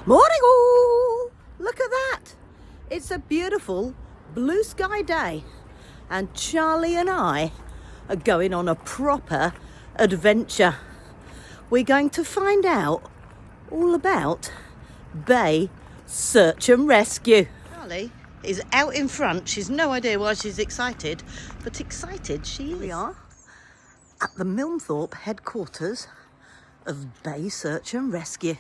Morning all! Look at that! It's a beautiful blue sky day and Charlie and I are going on a proper adventure. We're going to find out all about Bay Search and Rescue. Charlie is out in front. She's no idea why she's excited, but excited she is. We are at the Milnthorpe headquarters of Bay Search and Rescue.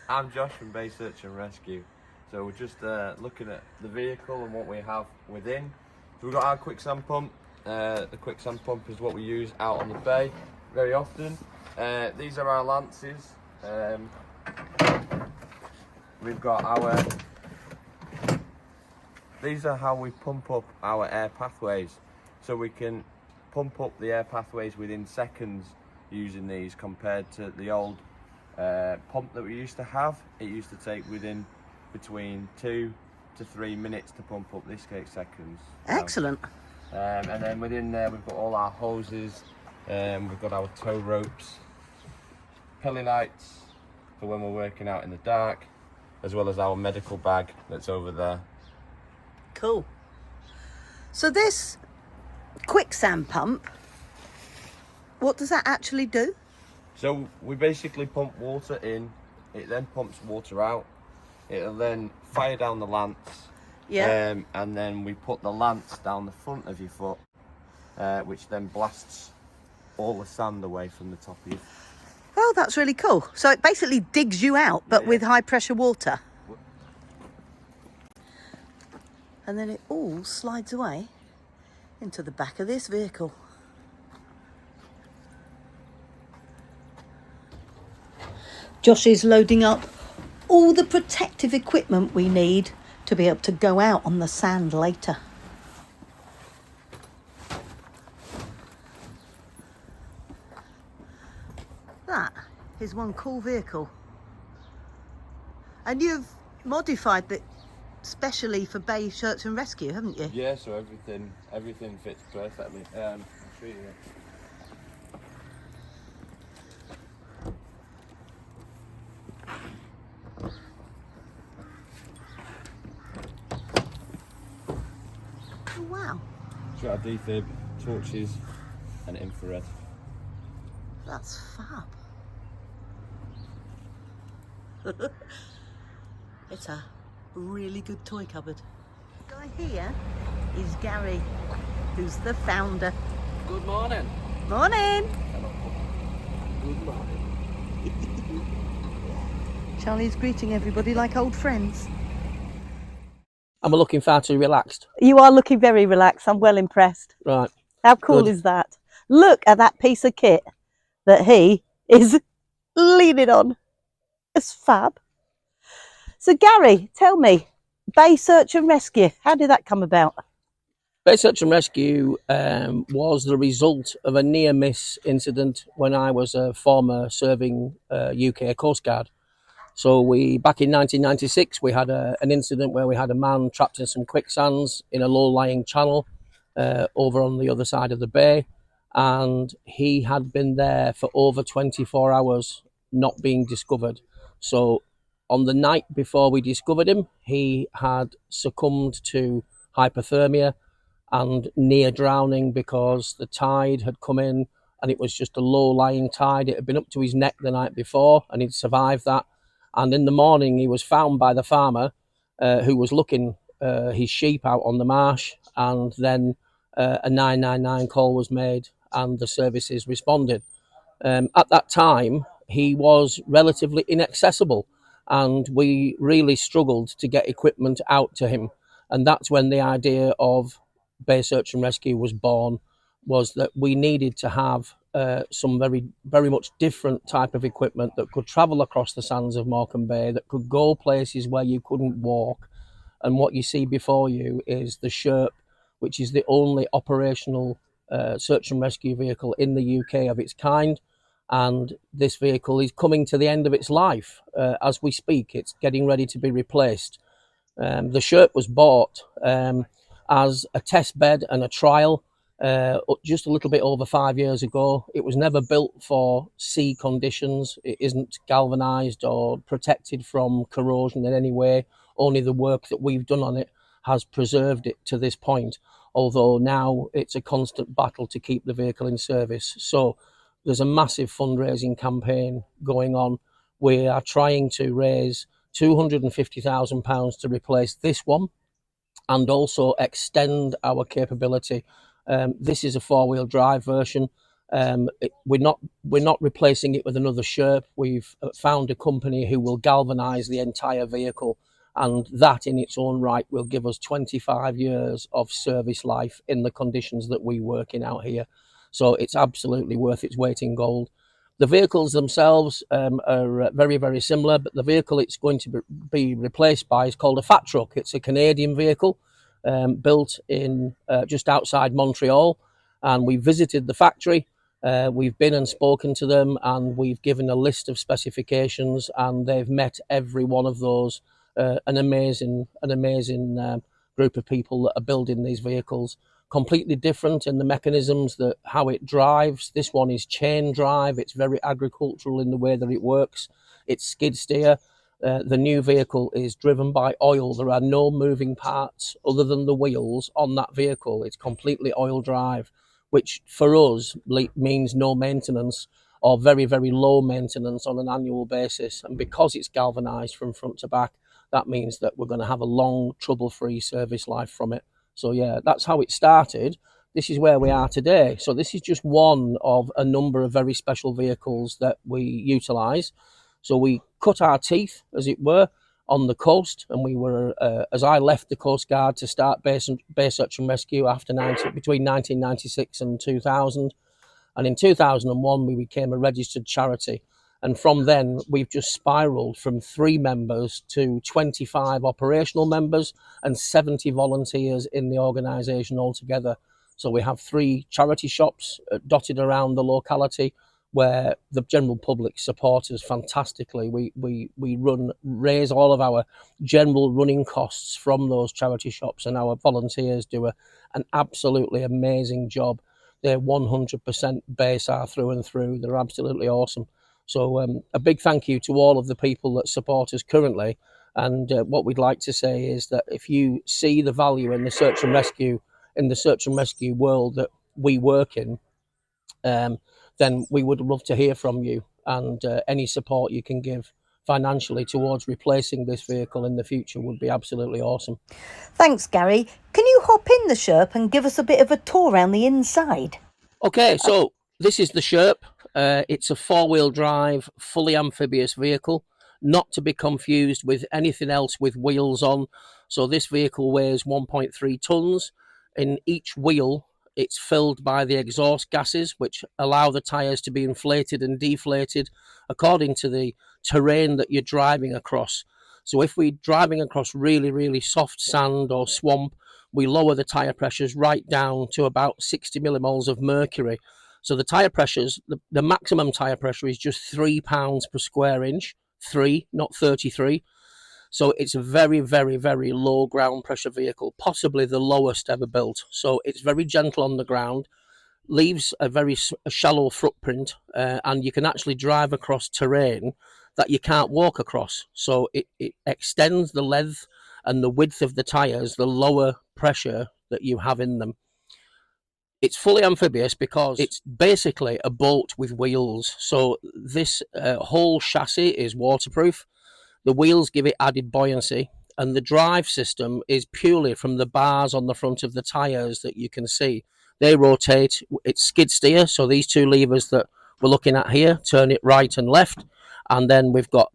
I'm Josh from Bay Search and Rescue. So we're just looking at the vehicle and what we have within. So we've got our quicksand pump. The quicksand pump is what we use out on the bay very often. These are our lances. We've got our... These are how we pump up our air pathways. So we can pump up the air pathways within seconds using these compared to the old pump that we used to have. It used to take between 2 to 3 minutes to pump up. This takes seconds. Excellent. And then within there we've got all our hoses, we've got our tow ropes, pelly lights for when we're working out in the dark, as well as our medical bag that's over there. Cool. So this quicksand pump, what does that actually do? So we basically pump water in, it then pumps water out, it'll then fire down the lance, and then we put the lance down the front of your foot, which then blasts all the sand away from the top of you. Oh, that's really cool. So it basically digs you out, but with high pressure water. And then it all slides away into the back of this vehicle. Josh is loading up all the protective equipment we need to be able to go out on the sand later. That is one cool vehicle. And you've modified it specially for Bay Search and Rescue, haven't you? Yeah, so everything fits perfectly. I'll show you. Oh, wow. So our defib, torches and infrared. That's fab. It's a really good toy cupboard. The guy here is Gary, who's the founder. Good morning. Morning. Hello. Good morning. Charlie's greeting everybody like old friends. Am I looking far too relaxed? You are looking very relaxed. I'm well impressed. Right. How cool Good. is that? Look at that piece of kit that he is leaning on. It's fab. So Gary, tell me, Bay Search and Rescue, how did that come about? Bay Search and Rescue was the result of a near-miss incident when I was a former serving UK Coast Guard. So back in 1996, we had an incident where we had a man trapped in some quicksands in a low-lying channel over on the other side of the bay. And he had been there for over 24 hours, not being discovered. So on the night before we discovered him, he had succumbed to hypothermia and near drowning because the tide had come in and it was just a low-lying tide. It had been up to his neck the night before and he'd survived that. And in the morning, he was found by the farmer who was looking his sheep out on the marsh, and then a 999 call was made and the services responded. At that time, he was relatively inaccessible and we really struggled to get equipment out to him. And that's when the idea of Bay Search and Rescue was born, was that we needed to have some very, very much different type of equipment that could travel across the sands of Morecambe Bay, that could go places where you couldn't walk. And what you see before you is the Sherp, which is the only operational search and rescue vehicle in the UK of its kind. And this vehicle is coming to the end of its life. As we speak, it's getting ready to be replaced. The Sherp was bought as a test bed and a trial just a little bit over 5 years ago. It was never built for sea conditions. It isn't galvanised or protected from corrosion in any way. Only the work that we've done on it has preserved it to this point, although now it's a constant battle to keep the vehicle in service. So there's a massive fundraising campaign going on. We are trying to raise £250,000 to replace this one and also extend our capability. This is a four-wheel drive version. We're not replacing it with another Sherp. We've found a company who will galvanise the entire vehicle, and that in its own right will give us 25 years of service life in the conditions that we work in out here. So it's absolutely worth its weight in gold. The vehicles themselves are very, very similar, but the vehicle it's going to be replaced by is called a fat truck. It's a Canadian vehicle built in just outside Montreal, and we visited the factory. We've been and spoken to them, and we've given a list of specifications, and they've met every one of those. An amazing group of people that are building these vehicles. Completely different in the mechanisms, that how it drives. This one is chain drive. It's very agricultural in the way that it works. It's skid steer. The new vehicle is driven by oil. There are no moving parts other than the wheels on that vehicle. It's completely oil drive, which for us means no maintenance or very, very low maintenance on an annual basis. And because it's galvanized from front to back, that means that we're going to have a long, trouble-free service life from it. So yeah, that's how it started. This is where we are today. So this is just one of a number of very special vehicles that we utilise. So we cut our teeth, as it were, on the coast, and we were, as I left the Coast Guard to start Base Search and Rescue between 1996 and 2000. And in 2001, we became a registered charity. And from then, we've just spiralled from 3 members to 25 operational members and 70 volunteers in the organisation altogether. So we have 3 charity shops dotted around the locality where the general public support us fantastically. We raise all of our general running costs from those charity shops, and our volunteers do an absolutely amazing job. They're 100% BaySAR through and through. They're absolutely awesome. So a big thank you to all of the people that support us currently. And what we'd like to say is that if you see the value in the search and rescue world that we work in, then we would love to hear from you, and any support you can give financially towards replacing this vehicle in the future would be absolutely awesome. Thanks, Gary. Can you hop in the Sherp and give us a bit of a tour around the inside? Okay, so this is the Sherp. It's a 4-wheel drive, fully amphibious vehicle, not to be confused with anything else with wheels on. So this vehicle weighs 1.3 tonnes. In each wheel, it's filled by the exhaust gases, which allow the tyres to be inflated and deflated according to the terrain that you're driving across. So if we're driving across really, really soft sand or swamp, we lower the tyre pressures right down to about 60 millimoles of mercury. So the tyre pressures, the maximum tyre pressure is just 3 pounds per square inch, 3, not 33. So it's a very, very, very low ground pressure vehicle, possibly the lowest ever built. So it's very gentle on the ground, leaves a very shallow footprint, and you can actually drive across terrain that you can't walk across. So it extends the length and the width of the tyres, the lower pressure that you have in them. It's fully amphibious because it's basically a boat with wheels. So this whole chassis is waterproof. The wheels give it added buoyancy, and the drive system is purely from the bars on the front of the tyres that you can see. They rotate. It's skid steer, so these 2 levers that we're looking at here turn it right and left, and then we've got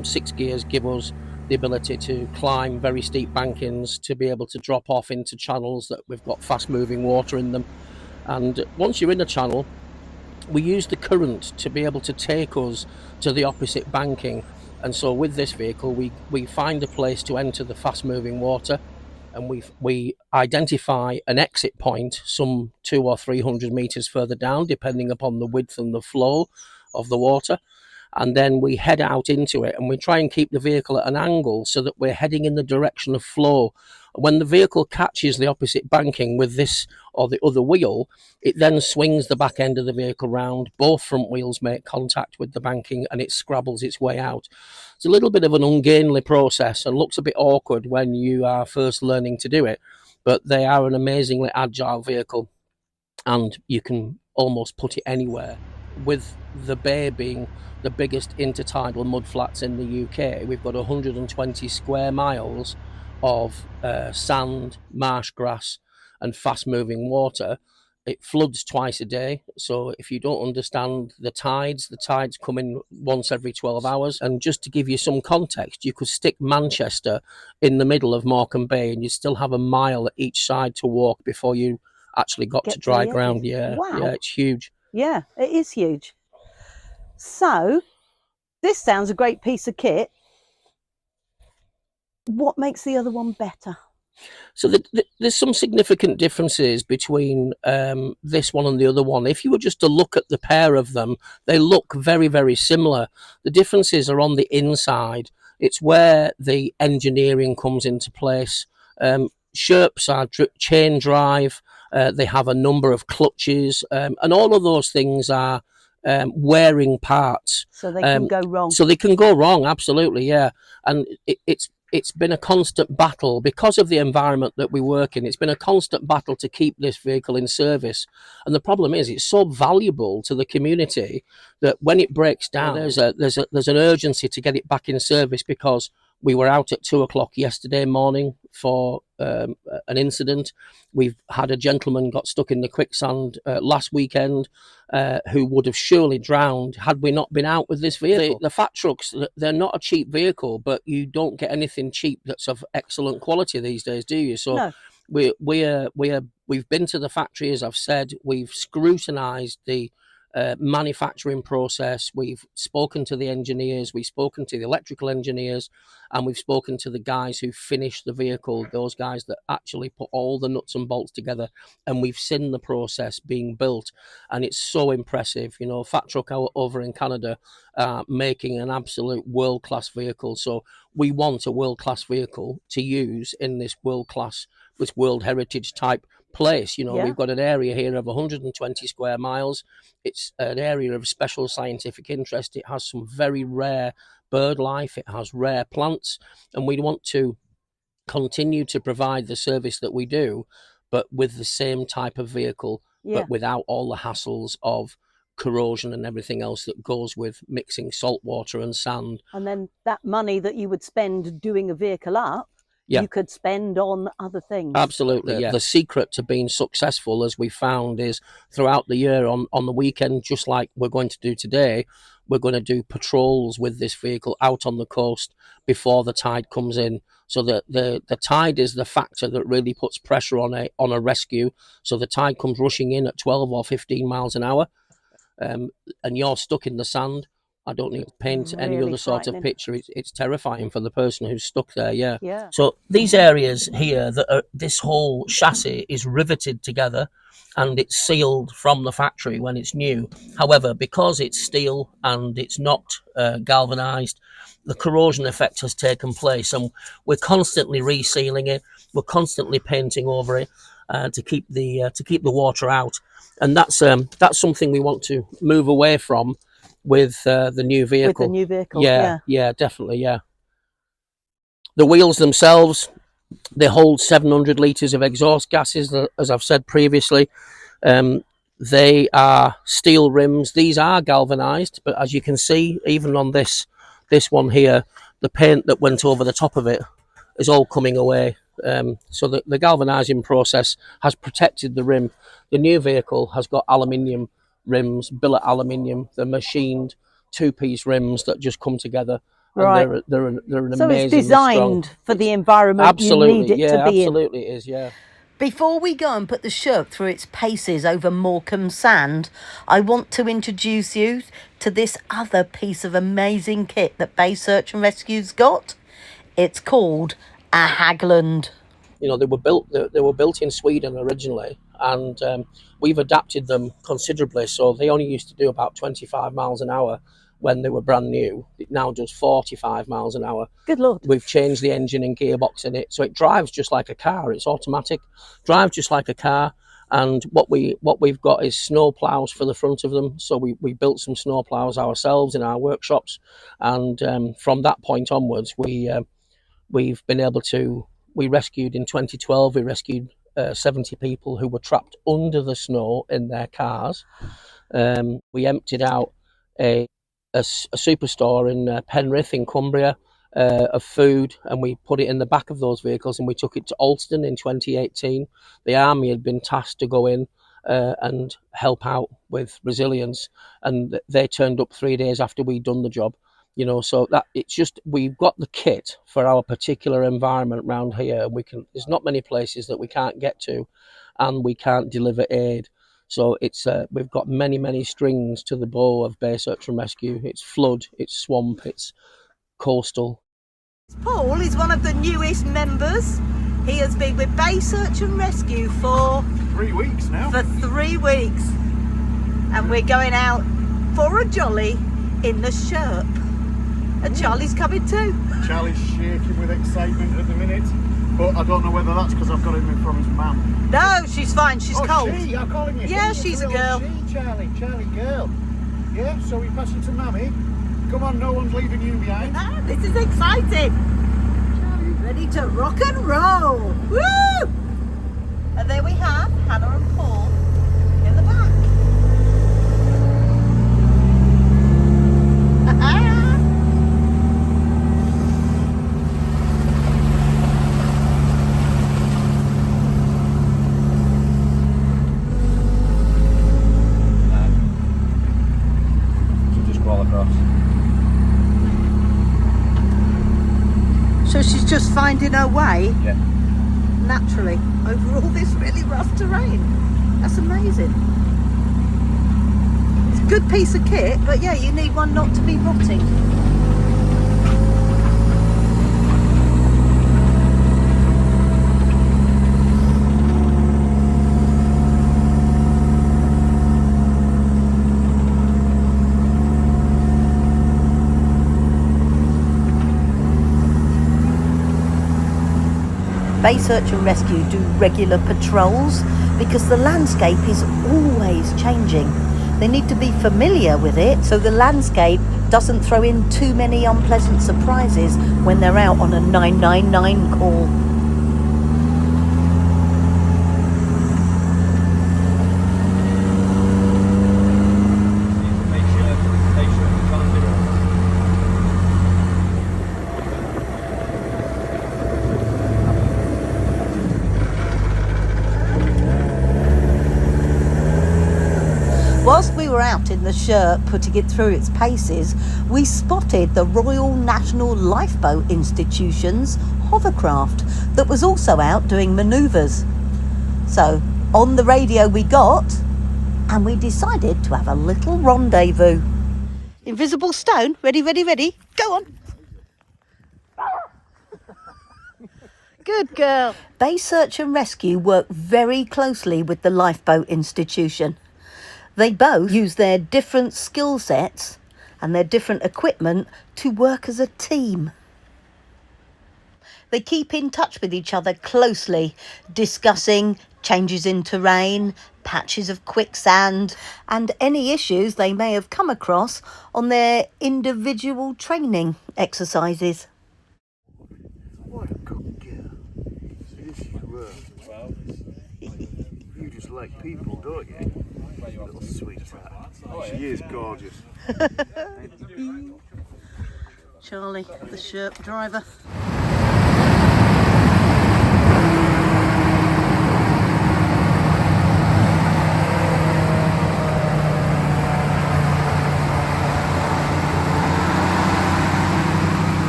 6 gears give us the ability to climb very steep bankings, to be able to drop off into channels that we've got fast moving water in them. And once you're in a channel, we use the current to be able to take us to the opposite banking. And so with this vehicle, we find a place to enter the fast moving water, and we identify an exit point some 200 or 300 meters further down, depending upon the width and the flow of the water. And then we head out into it, and we try and keep the vehicle at an angle so that we're heading in the direction of flow. When the vehicle catches the opposite banking with this or the other wheel, it then swings the back end of the vehicle round, both front wheels make contact with the banking, and it scrabbles its way out. It's a little bit of an ungainly process and looks a bit awkward when you are first learning to do it, but they are an amazingly agile vehicle, and you can almost put it anywhere. With the Bay being the biggest intertidal mudflats in the UK, we've got 120 square miles of sand, marsh grass, and fast-moving water. It floods twice a day, so if you don't understand the tides come in once every 12 hours. And just to give you some context, you could stick Manchester in the middle of Morecambe Bay and you still have a mile at each side to walk before you actually got to dry ground. Yeah, wow. Yeah, it's huge. Yeah, it is huge. So this sounds a great piece of kit. What makes the other one better? So there's some significant differences between this one and the other one. If you were just to look at the pair of them, they look very, very similar. The differences are on the inside. It's where the engineering comes into place. Sherps are chain drive. They have a number of clutches, and all of those things are wearing parts. So they can go wrong. So they can go wrong, absolutely, yeah. And it's been a constant battle because of the environment that we work in. It's been a constant battle to keep this vehicle in service. And the problem is it's so valuable to the community that when it breaks down, there's an urgency to get it back in service, because we were out at 2:00 yesterday morning for an incident. We've had a gentleman got stuck in the quicksand last weekend who would have surely drowned had we not been out with this vehicle. The fat trucks, they're not a cheap vehicle, but you don't get anything cheap that's of excellent quality these days, do you? So no. We've been to the factory, as I've said. We've scrutinised the manufacturing process. We've spoken to the engineers, we've spoken to the electrical engineers, and we've spoken to the guys who finished the vehicle, those guys that actually put all the nuts and bolts together, and we've seen the process being built, and it's so impressive. You know, Fat Truck over in Canada making an absolute world-class vehicle. So we want a world-class vehicle to use in this world-class, this World Heritage type place. You know, We've got an area here of 120 square miles. It's an area of special scientific interest. It has some very rare bird life. It has rare plants, and we want to continue to provide the service that we do, but with the same type of vehicle, but without all the hassles of corrosion and everything else that goes with mixing salt water and sand. And then that money that you would spend doing a vehicle up, you could spend on other things. Absolutely, yeah. The secret to being successful, as we found, is throughout the year on the weekend, just like we're going to do today, we're going to do patrols with this vehicle out on the coast before the tide comes in. So the tide is the factor that really puts pressure on a rescue. So the tide comes rushing in at 12 or 15 miles an hour, and you're stuck in the sand. I don't need to paint any other sort of picture. It's terrifying for the person who's stuck there. Yeah. So these areas here, this whole chassis is riveted together, and it's sealed from the factory when it's new. However, because it's steel and it's not galvanized, the corrosion effect has taken place, and we're constantly resealing it. We're constantly painting over it to keep the water out, and that's something we want to move away from with the new vehicle. With the new vehicle, yeah, definitely, yeah. The wheels themselves, they hold 700 litres of exhaust gases, as I've said previously. They are steel rims. These are galvanised, but as you can see, even on this one here, the paint that went over the top of it is all coming away. So the galvanising process has protected the rim. The new vehicle has got aluminium rims, billet aluminium. They're machined two-piece rims that just come together. Right. And they're an amazing. So it's designed for the environment you need it to be in. Absolutely, it is, yeah. Before we go and put the Sherp through its paces over Morecambe sand, I want to introduce you to this other piece of amazing kit that Bay Search and Rescue's got. It's called a Hagland. You know, they were built in Sweden originally, and we've adapted them considerably. So they only used to do about 25 miles an hour, when they were brand new. It now does 45 miles an hour. Good Lord. We've changed the engine and gearbox in it, so it drives just like a car. It's automatic, drives just like a car. And what we've got is snow plows for the front of them. So we built some snow plows ourselves in our workshops, and from that point onwards, we've been able to. We rescued in 2012. We rescued 70 people who were trapped under the snow in their cars. We emptied out a superstore in Penrith in Cumbria of food, and we put it in the back of those vehicles, and we took it to Alston in 2018. The army had been tasked to go in and help out with resilience, and they turned up 3 days after we'd done the job. You know, so that it's just, we've got the kit for our particular environment round here. There's not many places that we can't get to, and we can't deliver aid. So it's we've got many strings to the bow of Bay Search and Rescue. It's flood, it's swamp, it's coastal. Paul is one of the newest members. He has been with Bay Search and Rescue for 3 weeks now. For 3 weeks, and we're going out for a jolly in the Sherp. And Charlie's coming too. Charlie's shaking with excitement at the minute, but I don't know whether that's because I've got him in from his mum. No, she's fine. She's cold. She, I'm calling you. Yeah, she's a girl. She, Charlie girl. Yeah, so we pass you to Mammy. Come on, no one's leaving you behind. Ah, this is exciting. Charlie's ready to rock and roll. Woo! And there we have Hannah and Paul in the back. So she's just finding her way, naturally, over all this really rough terrain. That's amazing. It's a good piece of kit, but yeah, you need one not to be rotting. Bay Search and Rescue do regular patrols because the landscape is always changing. They need to be familiar with it so the landscape doesn't throw in too many unpleasant surprises when they're out on a 999 call. Whilst we were out in the Sherp putting it through its paces, we spotted the Royal National Lifeboat Institution's hovercraft that was also out doing manoeuvres. So on the radio we got, and we decided to have a little rendezvous. Invisible stone, ready, go on. Good girl. Bay Search and Rescue work very closely with the Lifeboat Institution. They both use their different skill sets and their different equipment to work as a team. They keep in touch with each other closely, discussing changes in terrain, patches of quicksand, and any issues they may have come across on their individual training exercises. What a good girl. Yes, you were. You just like people, don't you? Little sweetheart. She is gorgeous. Charlie, the Sherp driver.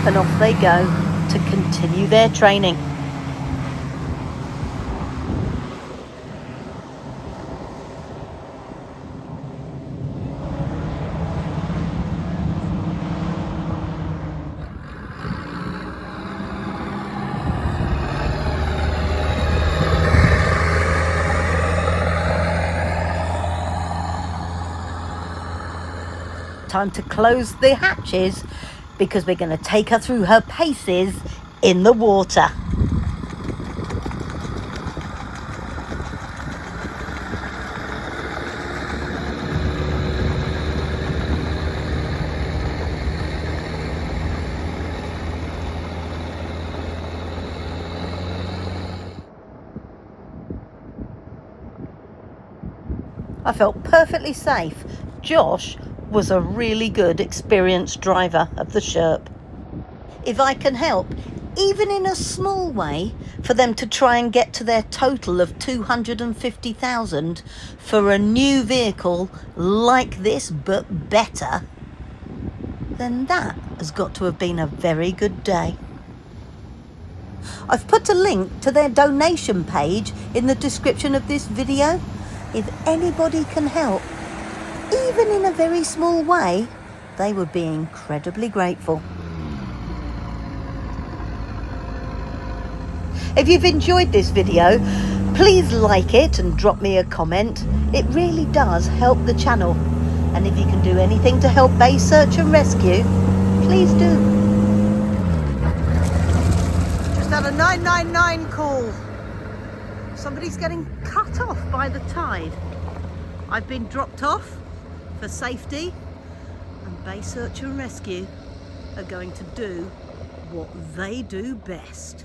And off they go to continue their training. time to close the hatches because we're going to take her through her paces in the water. I felt perfectly safe. Josh was a really good, experienced driver of the Sherp. If I can help, even in a small way, for them to try and get to their total of 250,000 for a new vehicle like this but better, then that has got to have been a very good day. I've put a link to their donation page in the description of this video. If anybody can help, even in a very small way, they would be incredibly grateful. If you've enjoyed this video, please like it and drop me a comment. It really does help the channel. And if you can do anything to help Bay Search and Rescue, please do. Just had a 999 call. Somebody's getting cut off by the tide. I've been dropped off for safety, and Bay Search and Rescue are going to do what they do best.